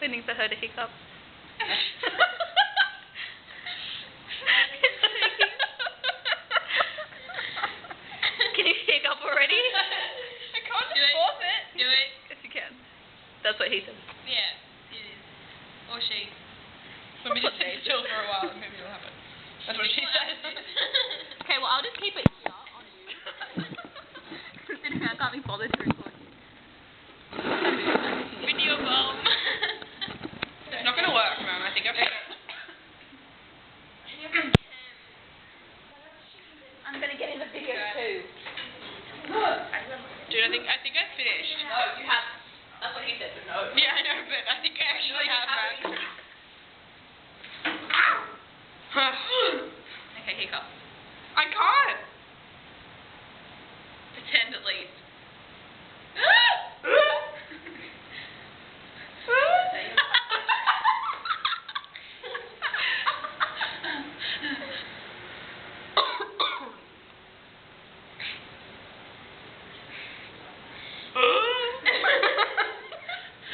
Waiting for her to hiccup. Can you hiccup already? I can't just force it. Do it. Yes, you can. That's what he said. Yeah, it is. Or she. Let me just sit still for a while and maybe it'll happen. That's what she said. Okay, well, I'll just keep it here on you. Considering I can't be bothered to record you. Video bomb. It's not going to work, man. I think I've I'm going to get in the video too. Dude, I think I finished. No, you have. That's what he said, but no. Yeah, I know, but I think I actually have, man. Okay, hiccup. I can't. Pretend at least.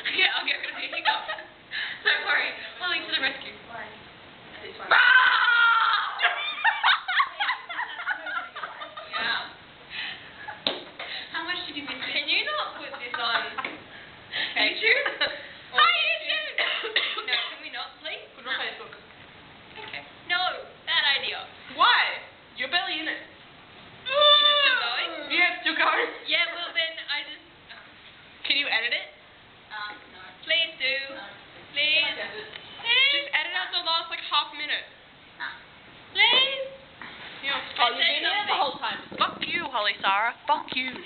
Okay, I'll get rid of your hiccup. Don't worry. Molly to the rescue. Why? This one. Yeah. How much did you miss? Can you not put this on YouTube? Hi, YouTube! No, can we not, please? Put it on Facebook. Okay. No, bad idea. Why? You're barely in it. Is it still going? Yeah, it's still going. Yeah, well then I just... Can you edit it? no. Please do. Please. Just edit out the last like half minute. Please. Yeah. Oh, you've been here the whole time. Fuck you, Holly Sarah. Fuck you.